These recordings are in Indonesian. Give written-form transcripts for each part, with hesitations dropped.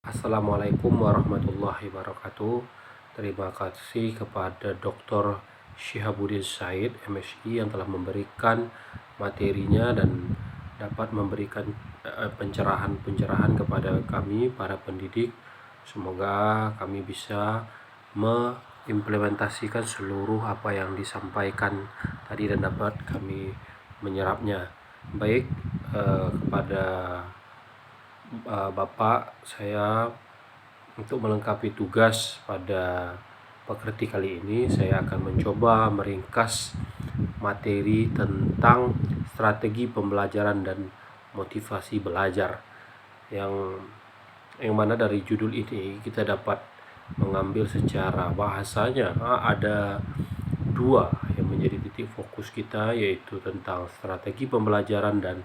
Assalamualaikum warahmatullahi wabarakatuh. Terima kasih kepada Dr. Syihabuddin Said, MSI, yang telah memberikan materinya dan dapat memberikan pencerahan-pencerahan kepada kami, para pendidik. Semoga kami bisa mengimplementasikan seluruh apa yang disampaikan tadi dan dapat kami menyerapnya. Baik, kepada Bapak, saya untuk melengkapi tugas pada pekerti kali ini, saya akan mencoba meringkas materi tentang strategi pembelajaran dan motivasi belajar. Yang mana dari judul ini kita dapat mengambil secara bahasanya ada dua yang menjadi titik fokus kita, yaitu tentang strategi pembelajaran dan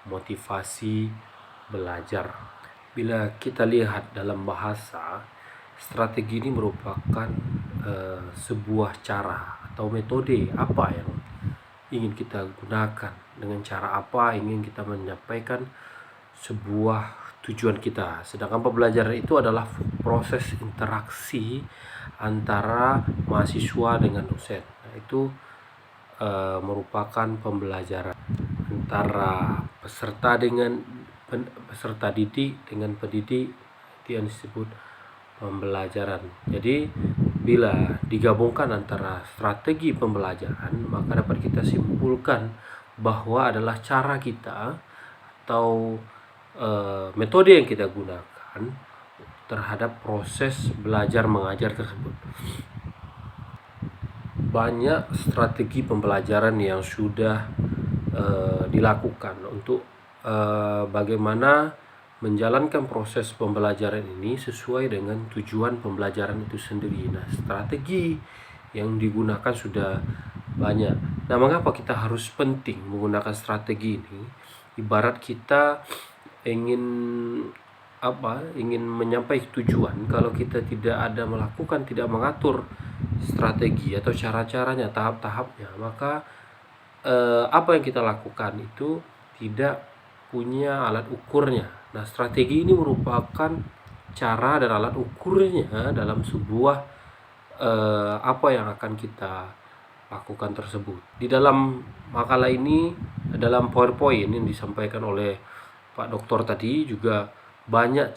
motivasi belajar. Bila kita lihat dalam bahasa, strategi ini merupakan sebuah cara atau metode apa yang ingin kita gunakan, dengan cara apa ingin kita menyampaikan sebuah tujuan kita. Sedangkan pembelajaran itu adalah proses interaksi antara mahasiswa dengan dosen. Nah, itu merupakan pembelajaran antara peserta didik dengan pendidik, yang disebut pembelajaran. Jadi bila digabungkan antara strategi pembelajaran, maka dapat kita simpulkan bahwa adalah cara kita atau metode yang kita gunakan terhadap proses belajar mengajar tersebut. Banyak strategi pembelajaran yang sudah dilakukan untuk bagaimana menjalankan proses pembelajaran ini sesuai dengan tujuan pembelajaran itu sendiri. Nah, strategi yang digunakan sudah banyak. Nah, mengapa kita harus penting menggunakan strategi ini? Ibarat kita ingin menyampaikan tujuan, kalau kita tidak mengatur strategi atau cara-caranya, tahap-tahapnya, maka apa yang kita lakukan itu tidak punya alat ukurnya. Nah, strategi ini merupakan cara dan alat ukurnya dalam sebuah apa yang akan kita lakukan tersebut. Di dalam makalah ini, dalam PowerPoint yang disampaikan oleh Pak Doktor tadi, juga banyak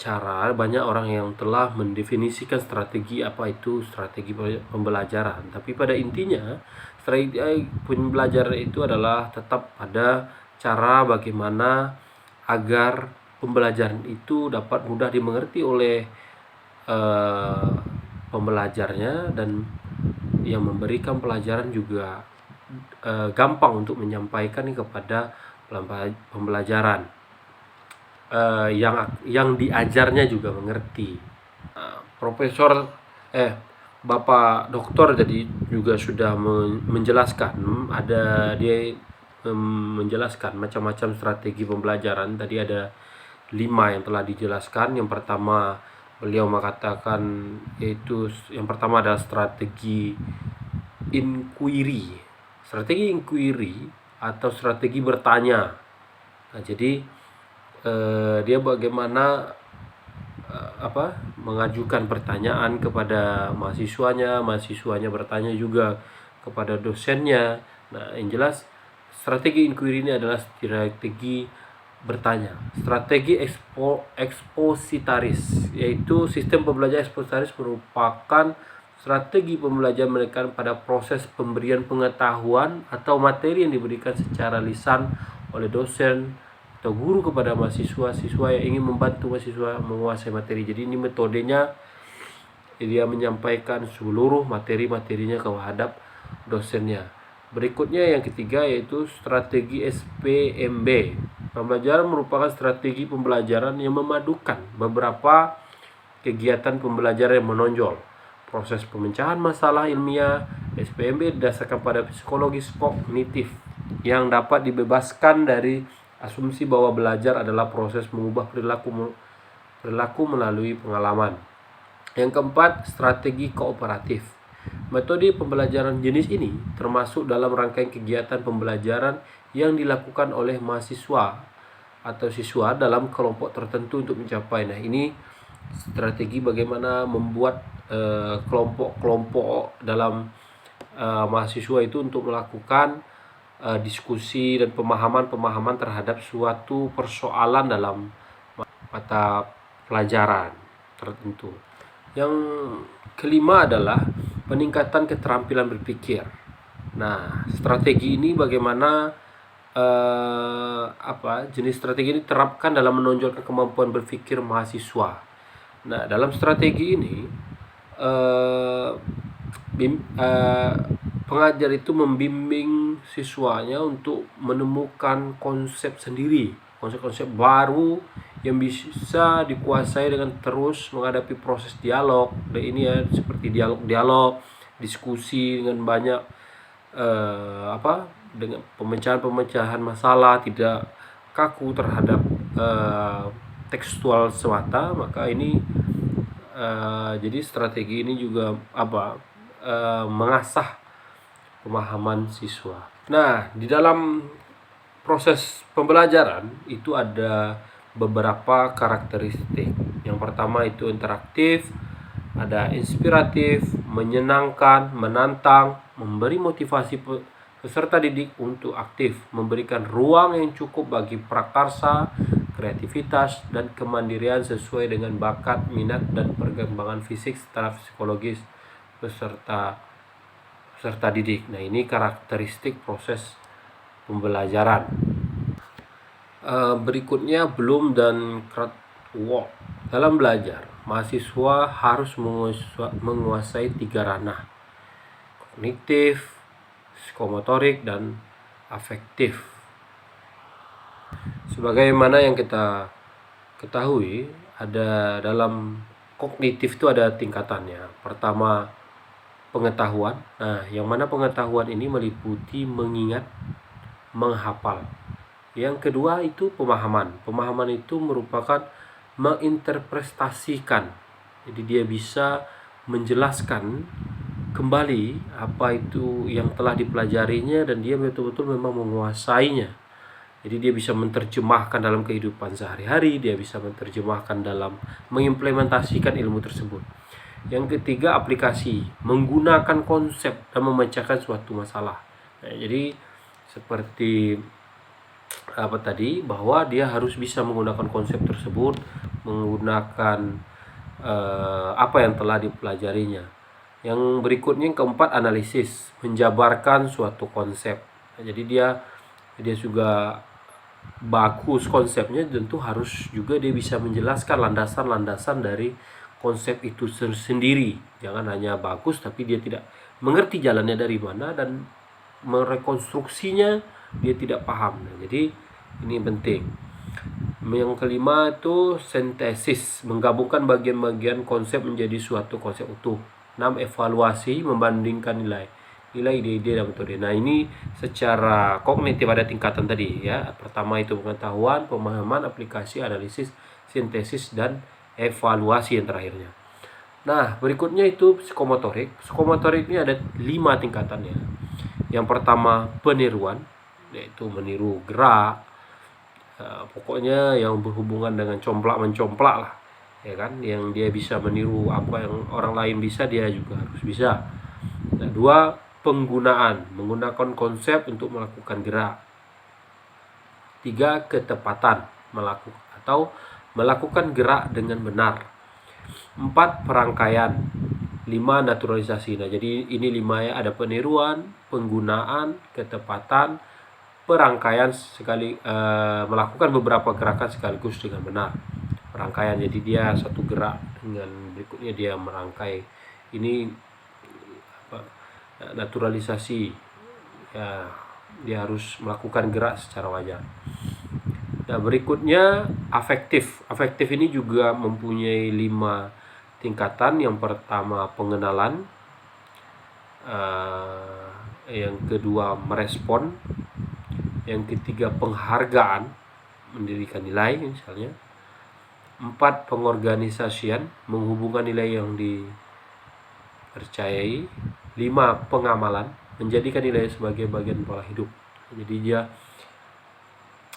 orang yang telah mendefinisikan strategi apa itu strategi pembelajaran. Tapi pada intinya, strategi pembelajaran itu adalah tetap pada cara bagaimana agar pembelajaran itu dapat mudah dimengerti oleh pembelajarnya, dan yang memberikan pelajaran juga gampang untuk menyampaikan kepada pembelajaran, yang diajarnya juga mengerti. Bapak Doktor tadi juga sudah menjelaskan, menjelaskan macam-macam strategi pembelajaran. Tadi ada 5 yang telah dijelaskan. Yang pertama, beliau mengatakan, yaitu yang pertama adalah strategi inquiry. Strategi inquiry atau strategi bertanya. Nah, jadi dia bagaimana mengajukan pertanyaan kepada mahasiswanya bertanya juga kepada dosennya. Nah, yang jelas strategi inquiry ini adalah strategi bertanya. Strategi ekspositaris, yaitu sistem pembelajaran ekspositaris merupakan strategi pembelajaran menekan pada proses pemberian pengetahuan atau materi yang diberikan secara lisan oleh dosen atau guru kepada mahasiswa yang ingin membantu mahasiswa menguasai materi. Jadi ini metodenya, dia menyampaikan seluruh materi-materinya kepada dosennya. Berikutnya yang ketiga, yaitu strategi SPMB. Pembelajaran merupakan strategi pembelajaran yang memadukan beberapa kegiatan pembelajaran yang menonjol. Proses pemecahan masalah ilmiah. SPMB didasarkan pada psikologis kognitif yang dapat dibebaskan dari asumsi bahwa belajar adalah proses mengubah perilaku melalui pengalaman. Yang keempat, strategi kooperatif. Metode pembelajaran jenis ini termasuk dalam rangkaian kegiatan pembelajaran yang dilakukan oleh mahasiswa atau siswa dalam kelompok tertentu untuk mencapai. Nah, ini strategi bagaimana membuat kelompok-kelompok dalam mahasiswa itu untuk melakukan diskusi dan pemahaman terhadap suatu persoalan dalam mata pelajaran tertentu. Yang kelima adalah peningkatan keterampilan berpikir. Nah, strategi ini bagaimana jenis strategi ini diterapkan dalam menonjolkan kemampuan berpikir mahasiswa. Nah, dalam strategi ini pengajar itu membimbing siswanya untuk menemukan konsep sendiri, konsep-konsep baru yang bisa dikuasai dengan terus menghadapi proses dialog. Dan ini ya seperti dialog, diskusi dengan banyak dengan pemecahan masalah, tidak kaku terhadap tekstual semata. Maka ini jadi strategi ini juga mengasah pemahaman siswa. Nah, di dalam proses pembelajaran itu ada beberapa karakteristik. Yang pertama itu interaktif, ada inspiratif, menyenangkan, menantang, memberi motivasi peserta didik untuk aktif, memberikan ruang yang cukup bagi prakarsa, kreativitas, dan kemandirian sesuai dengan bakat, minat, dan perkembangan fisik secara psikologis peserta didik. Nah, ini karakteristik proses pembelajaran. Berikutnya Bloom dan Krathwohl. Dalam belajar, mahasiswa harus menguasai 3 ranah: kognitif, psikomotorik, dan afektif. Sebagaimana yang kita ketahui, ada dalam kognitif itu ada tingkatannya. Pertama, pengetahuan. Nah, yang mana pengetahuan ini meliputi mengingat, menghafal. Yang kedua itu pemahaman. Pemahaman itu merupakan menginterpretasikan. Jadi dia bisa menjelaskan kembali apa itu yang telah dipelajarinya dan dia betul-betul memang menguasainya. Jadi dia bisa menerjemahkan dalam kehidupan sehari-hari, dia bisa menerjemahkan dalam mengimplementasikan ilmu tersebut. Yang ketiga, aplikasi, menggunakan konsep dan memecahkan suatu masalah. Nah, jadi seperti bahwa dia harus bisa menggunakan konsep tersebut, menggunakan apa yang telah dipelajarinya. Yang berikutnya, yang keempat, analisis, menjabarkan suatu konsep. Nah, jadi dia juga bagus konsepnya, tentu harus juga dia bisa menjelaskan landasan-landasan dari konsep itu sendiri. Jangan hanya bagus tapi dia tidak mengerti jalannya dari mana dan merekonstruksinya dia tidak paham. Nah, jadi ini penting. Yang kelima itu sintesis, menggabungkan bagian-bagian konsep menjadi suatu konsep utuh. 6, evaluasi, membandingkan nilai ide-ide dan metode. Nah, ini secara kognitif ada tingkatan tadi ya. Pertama itu pengetahuan, pemahaman, aplikasi, analisis, sintesis, dan evaluasi yang terakhirnya. Nah, berikutnya itu psikomotorik. Psikomotorik ini ada 5 tingkatannya. Yang pertama peniruan, yaitu meniru gerak, pokoknya yang berhubungan dengan complak-mencomplak lah, ya kan, yang dia bisa meniru apa yang orang lain bisa, dia juga harus bisa. Nah, 2, penggunaan, menggunakan konsep untuk melakukan gerak. 3, ketepatan, melakukan gerak dengan benar. 4, perangkaian. 5, naturalisasi. Nah, jadi ini 5 ya, ada peniruan, penggunaan, ketepatan, perangkaian, melakukan beberapa gerakan sekaligus dengan benar. Perangkaian, jadi dia satu gerak dengan berikutnya dia merangkai. Ini naturalisasi ya, dia harus melakukan gerak secara wajar. Nah, berikutnya afektif. Afektif ini juga mempunyai 5 tingkatan. Yang pertama pengenalan, yang kedua merespon, yang ketiga penghargaan, mendirikan nilai misalnya. 4, pengorganisasian, menghubungkan nilai yang dipercayai. 5, pengamalan, menjadikan nilai sebagai bagian pola hidup. Jadi dia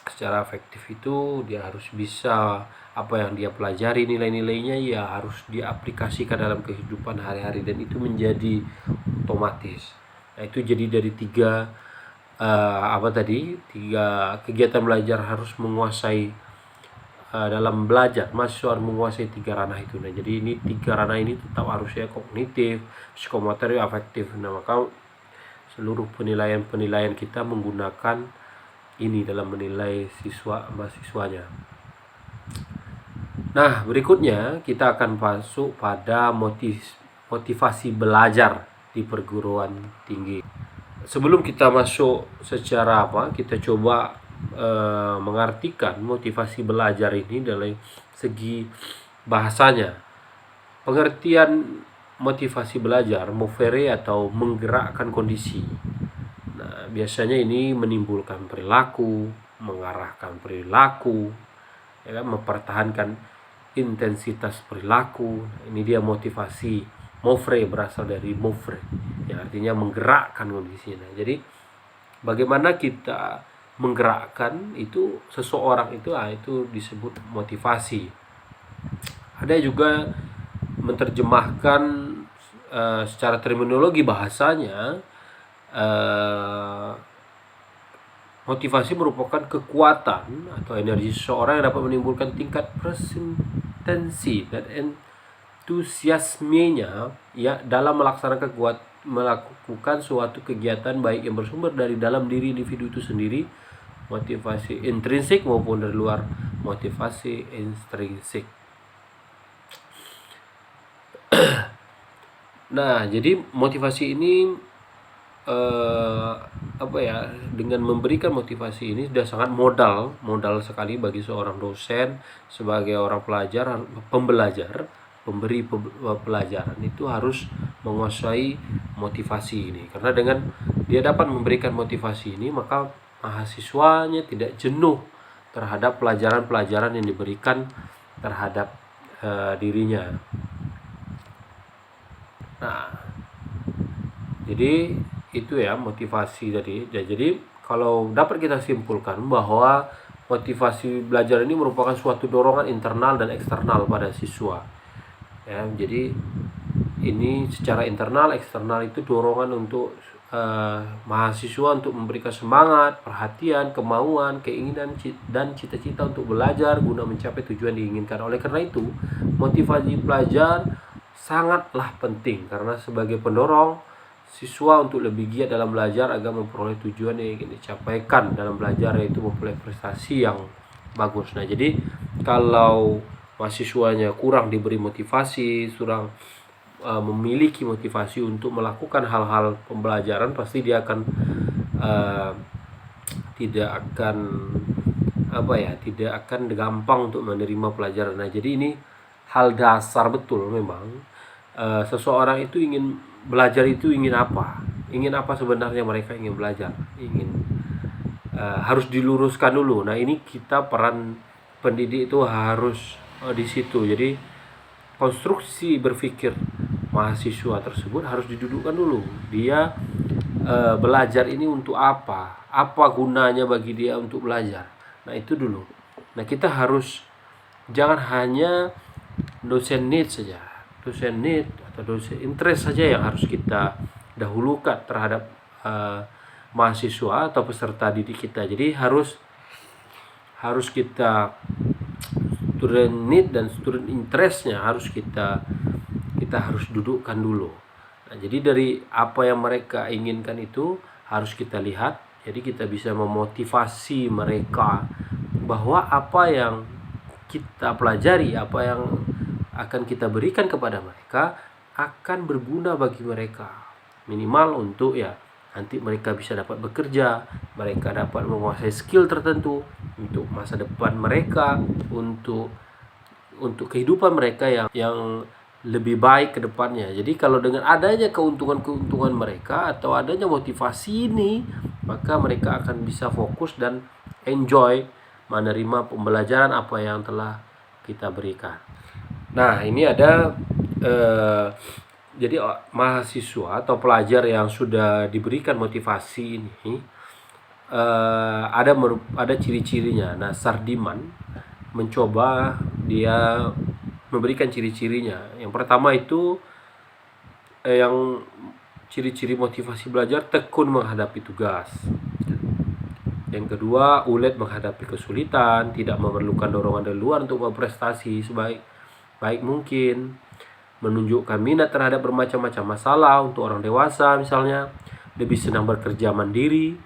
secara efektif itu dia harus bisa apa yang dia pelajari, nilai-nilainya ya harus diaplikasikan dalam kehidupan hari-hari, dan itu menjadi otomatis. Nah, itu jadi dari tiga tiga kegiatan belajar harus menguasai dalam belajar, mahasiswa harus menguasai tiga ranah itu. Nah, jadi ini tiga ranah ini tetap harusnya kognitif, psikomotorik, afektif. Nah, maka seluruh penilaian kita menggunakan ini dalam menilai mahasiswanya. Nah, berikutnya kita akan masuk pada motivasi belajar di perguruan tinggi. Sebelum kita masuk secara kita coba mengartikan motivasi belajar ini dari segi bahasanya. Pengertian motivasi belajar, movere atau menggerakkan kondisi. Nah, biasanya ini menimbulkan perilaku, mengarahkan perilaku, ya kan, mempertahankan intensitas perilaku. Ini dia motivasi. Movere berasal dari movere, yang artinya menggerakkan kondisinya. Jadi bagaimana kita menggerakkan itu seseorang itu disebut motivasi. Ada juga menerjemahkan secara terminologi bahasanya, motivasi merupakan kekuatan atau energi seseorang yang dapat menimbulkan tingkat persistensi dan entusiasmenya ya dalam melakukan suatu kegiatan, baik yang bersumber dari dalam diri individu itu sendiri, motivasi intrinsik, maupun dari luar, motivasi ekstrinsik. Nah, jadi motivasi ini dengan memberikan motivasi ini sudah sangat modal sekali bagi seorang dosen sebagai orang pemberi pelajaran itu harus menguasai motivasi ini, karena dengan dia dapat memberikan motivasi ini maka mahasiswanya tidak jenuh terhadap pelajaran-pelajaran yang diberikan terhadap dirinya. Nah, jadi itu ya motivasi tadi. Jadi kalau dapat kita simpulkan bahwa motivasi belajar ini merupakan suatu dorongan internal dan eksternal pada siswa. Ya, jadi ini secara internal, eksternal itu dorongan untuk mahasiswa untuk memberikan semangat, perhatian, kemauan, keinginan dan cita-cita untuk belajar guna mencapai tujuan diinginkan. Oleh karena itu, motivasi belajar sangatlah penting karena sebagai pendorong siswa untuk lebih giat dalam belajar agar memperoleh tujuan yang ingin dicapaikan dalam belajar, yaitu memperoleh prestasi yang bagus. Nah, jadi kalau mahasiswanya kurang diberi motivasi, kurang memiliki motivasi untuk melakukan hal-hal pembelajaran, pasti dia akan tidak akan gampang untuk menerima pelajaran. Nah, jadi ini hal dasar betul memang. Seseorang itu ingin belajar itu ingin apa sebenarnya mereka ingin belajar, harus diluruskan dulu. Nah, ini kita peran pendidik itu harus di situ. Jadi konstruksi berpikir mahasiswa tersebut harus didudukkan dulu. Dia belajar ini untuk apa gunanya bagi dia untuk belajar. Nah, itu dulu. Nah, kita harus jangan hanya dosen need atau dosen interest saja yang harus kita dahulukan terhadap mahasiswa atau peserta didik kita. Jadi harus kita student need dan student interestnya harus kita harus dudukkan dulu. Nah, jadi dari apa yang mereka inginkan itu harus kita lihat. Jadi kita bisa memotivasi mereka bahwa apa yang kita pelajari, apa yang akan kita berikan kepada mereka akan berguna bagi mereka. Minimal untuk nanti mereka bisa dapat bekerja, mereka dapat menguasai skill tertentu untuk masa depan mereka, untuk kehidupan mereka yang lebih baik ke depannya. Jadi kalau dengan adanya keuntungan mereka atau adanya motivasi ini, maka mereka akan bisa fokus dan enjoy menerima pembelajaran apa yang telah kita berikan. Nah, ini ada jadi mahasiswa atau pelajar yang sudah diberikan motivasi ini ada ciri-cirinya. Nah, Sardiman mencoba dia memberikan ciri-cirinya. Yang pertama itu yang ciri-ciri motivasi belajar, tekun menghadapi tugas. Yang kedua, ulet menghadapi kesulitan, tidak memerlukan dorongan dari luar untuk berprestasi sebaik mungkin, menunjukkan minat terhadap bermacam-macam masalah. Untuk orang dewasa misalnya, lebih senang bekerja mandiri,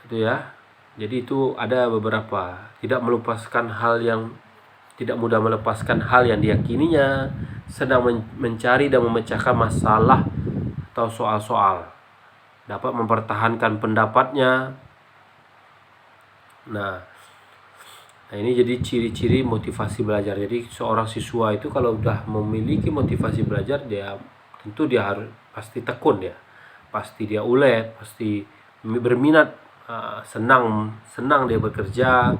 itu ya. Jadi itu ada beberapa, tidak mudah melepaskan hal yang diyakininya, sedang mencari dan memecahkan masalah atau soal-soal, dapat mempertahankan pendapatnya. Nah, ini jadi ciri-ciri motivasi belajar. Jadi seorang siswa itu kalau udah memiliki motivasi belajar, dia harus pasti tekun ya, pasti dia ulet, pasti berminat, senang dia bekerja,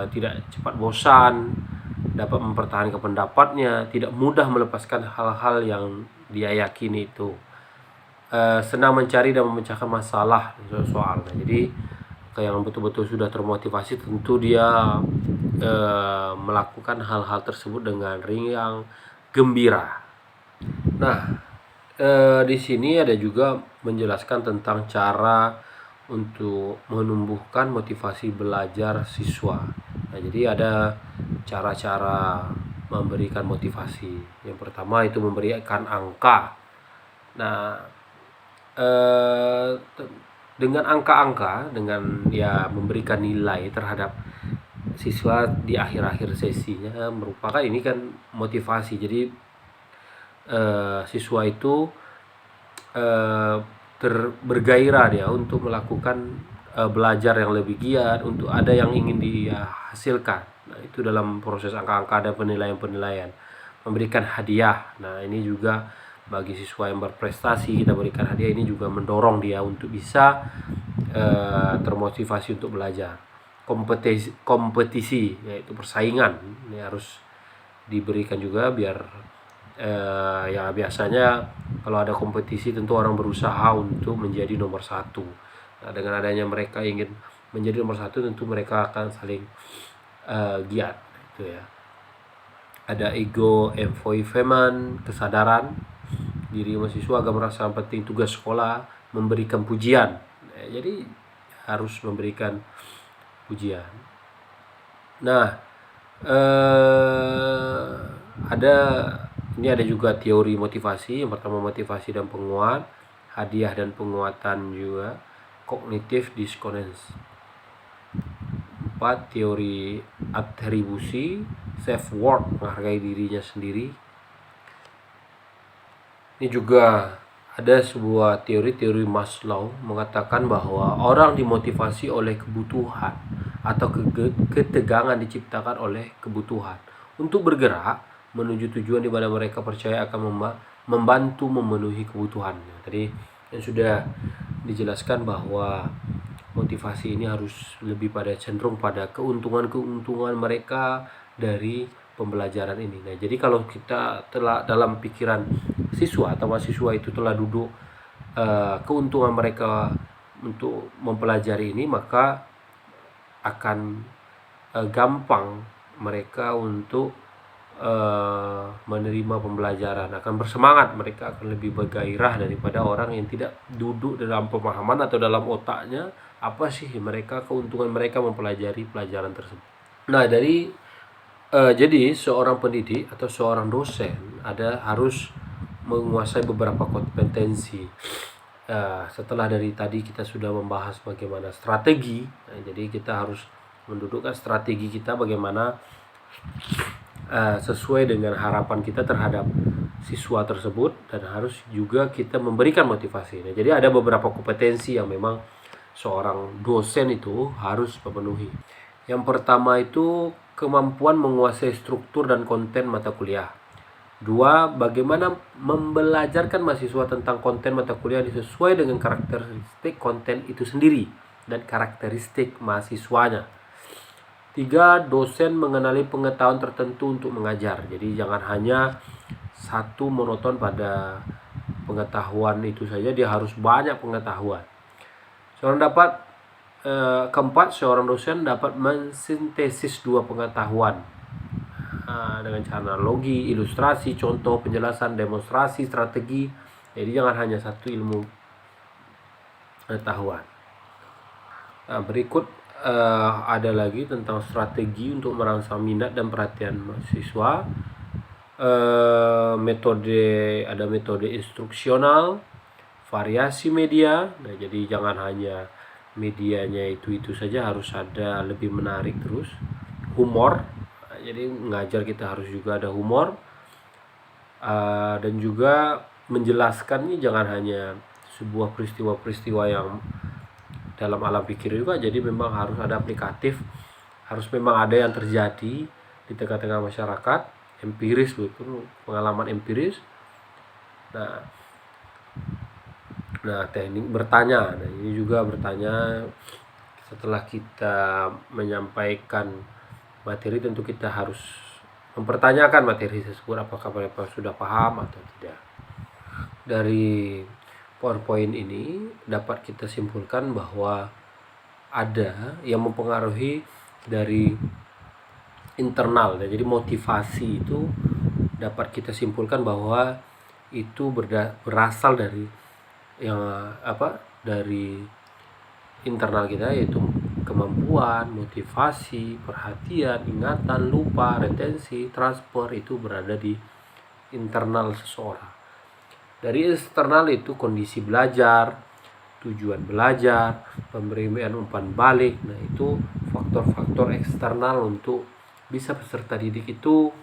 tidak cepat bosan, dapat mempertahankan pendapatnya, tidak mudah melepaskan hal-hal yang dia yakini itu, senang mencari dan memecahkan masalah soal. Jadi yang betul-betul sudah termotivasi, tentu dia melakukan hal-hal tersebut dengan riang gembira. Nah, di sini ada juga menjelaskan tentang cara untuk menumbuhkan motivasi belajar siswa. Nah, jadi ada cara-cara memberikan motivasi. Yang pertama itu memberikan angka. Nah, dengan angka-angka, dengan ya memberikan nilai terhadap siswa di akhir-akhir sesinya, merupakan ini kan motivasi. Jadi siswa itu bergairah dia untuk melakukan belajar yang lebih giat, untuk ada yang ingin dia hasilkan. Nah, itu dalam proses angka-angka dan penilaian-penilaian, memberikan hadiah. Nah, ini juga bagi siswa yang berprestasi, kita berikan hadiah, ini juga mendorong dia untuk bisa termotivasi untuk belajar. Kompetisi yaitu persaingan, ini harus diberikan juga biar ya biasanya kalau ada kompetisi tentu orang berusaha untuk menjadi nomor satu. Nah, dengan adanya mereka ingin menjadi nomor satu, tentu mereka akan saling giat, gitu ya. Ada ego empowerment, kesadaran diri mahasiswa agar merasa penting tugas sekolah, memberikan pujian. Jadi harus memberikan pujian. Nah, ada juga teori motivasi. Yang pertama motivasi dan penguat, hadiah dan penguatan juga, kognitif dissonance. 4. Teori atribusi, self worth, menghargai dirinya sendiri. Ini juga ada sebuah teori Maslow mengatakan bahwa orang dimotivasi oleh kebutuhan atau ketegangan diciptakan oleh kebutuhan untuk bergerak menuju tujuan di mana mereka percaya akan membantu memenuhi kebutuhannya. Tadi yang sudah dijelaskan bahwa motivasi ini harus lebih cenderung pada keuntungan mereka dari pembelajaran ini. Nah, jadi kalau kita telah dalam pikiran siswa atau mahasiswa itu telah duduk keuntungan mereka untuk mempelajari ini, maka akan gampang mereka untuk menerima pembelajaran, akan bersemangat, mereka akan lebih bergairah daripada orang yang tidak duduk dalam pemahaman atau dalam otaknya apa sih keuntungan mereka mempelajari pelajaran tersebut. Nah, jadi seorang pendidik atau seorang dosen harus menguasai beberapa kompetensi. Setelah dari tadi kita sudah membahas bagaimana strategi, jadi kita harus mendudukkan strategi kita bagaimana sesuai dengan harapan kita terhadap siswa tersebut, dan harus juga kita memberikan motivasi. Nah, jadi ada beberapa kompetensi yang memang seorang dosen itu harus memenuhi. Yang pertama itu kemampuan menguasai struktur dan konten mata kuliah. 2. Bagaimana membelajarkan mahasiswa tentang konten mata kuliah sesuai dengan karakteristik konten itu sendiri dan karakteristik mahasiswanya. 3. Dosen mengenali pengetahuan tertentu untuk mengajar. Jadi jangan hanya satu monoton pada pengetahuan itu saja, dia harus banyak pengetahuan. Seorang dapat keempat, seorang dosen dapat mensintesis dua pengetahuan dengan cara analogi, ilustrasi, contoh, penjelasan, demonstrasi, strategi. Jadi jangan hanya satu ilmu pengetahuan. Nah, berikut ada lagi tentang strategi untuk merangsang minat dan perhatian mahasiswa. Ada metode instruksional, variasi media. Nah, jadi jangan hanya medianya itu saja, harus ada lebih menarik terus. Humor, jadi mengajar kita harus juga ada humor. Dan juga menjelaskan ini jangan hanya sebuah peristiwa-peristiwa yang dalam alam pikir juga, jadi memang harus ada aplikatif, harus memang ada yang terjadi di tengah-tengah masyarakat, empiris, betul, pengalaman empiris. Nah, teknik bertanya. Nah, ini juga bertanya setelah kita menyampaikan materi, tentu kita harus mempertanyakan materi tersebut apakah mereka sudah paham atau tidak. Dari PowerPoint ini dapat kita simpulkan bahwa ada yang mempengaruhi dari internal. Jadi motivasi itu dapat kita simpulkan bahwa itu berasal dari dari internal kita, yaitu kemampuan, motivasi, perhatian, ingatan, lupa, retensi, transfer, itu berada di internal seseorang. Dari eksternal itu kondisi belajar, tujuan belajar, pemberian umpan balik. Nah, itu faktor-faktor eksternal untuk bisa peserta didik itu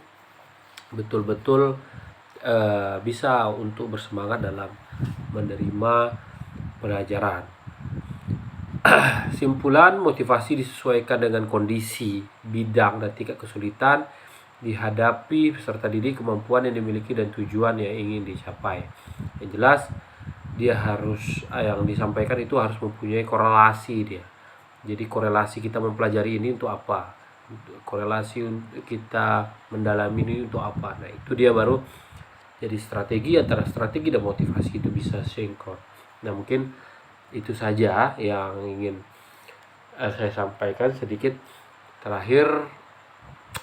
betul-betul bisa untuk bersemangat dalam menerima pelajaran. Simpulan, motivasi disesuaikan dengan kondisi, bidang, dan tingkat kesulitan dihadapi peserta didik, kemampuan yang dimiliki, dan tujuan yang ingin dicapai. Yang jelas dia harus, yang disampaikan itu harus mempunyai korelasi dia. Jadi korelasi kita mempelajari ini untuk apa, korelasi kita mendalami ini untuk apa. Nah, itu dia baru jadi strategi, antara strategi dan motivasi itu bisa sinkron. Nah, mungkin itu saja yang ingin saya sampaikan sedikit. Terakhir,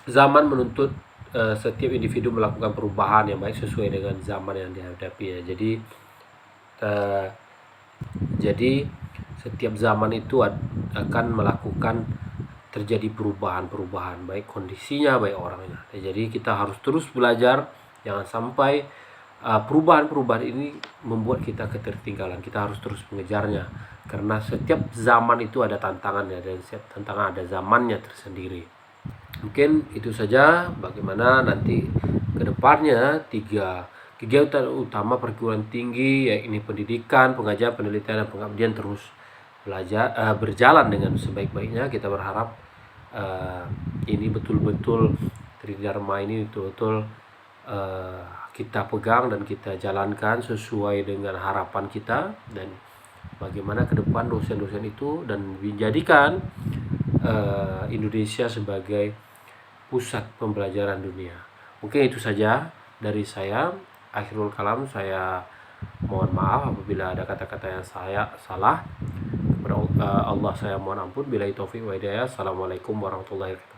zaman menuntut setiap individu melakukan perubahan yang baik sesuai dengan zaman yang dihadapi ya. Jadi setiap zaman itu akan melakukan terjadi perubahan baik kondisinya, baik orangnya. Jadi kita harus terus belajar, jangan sampai perubahan ini membuat kita ketertinggalan. Kita harus terus mengejarnya, karena setiap zaman itu ada tantangannya, dan setiap tantangan ada zamannya tersendiri. Mungkin itu saja. Bagaimana nanti kedepannya 3 kegiatan utama perguruan tinggi, yaitu pendidikan, pengajaran, penelitian, dan pengabdian terus berjalan dengan sebaik-baiknya. Kita berharap ini betul-betul Tridharma ini betul-betul kita pegang dan kita jalankan sesuai dengan harapan kita, dan bagaimana ke depan dosen-dosen itu, dan menjadikan Indonesia sebagai pusat pembelajaran dunia. Mungkin itu saja dari saya. Akhirul kalam, saya mohon maaf apabila ada kata-kata yang saya salah. Kepada Allah saya mohon ampun. Billahi taufiq wa hidayah. Assalamualaikum warahmatullahi wabarakatuh.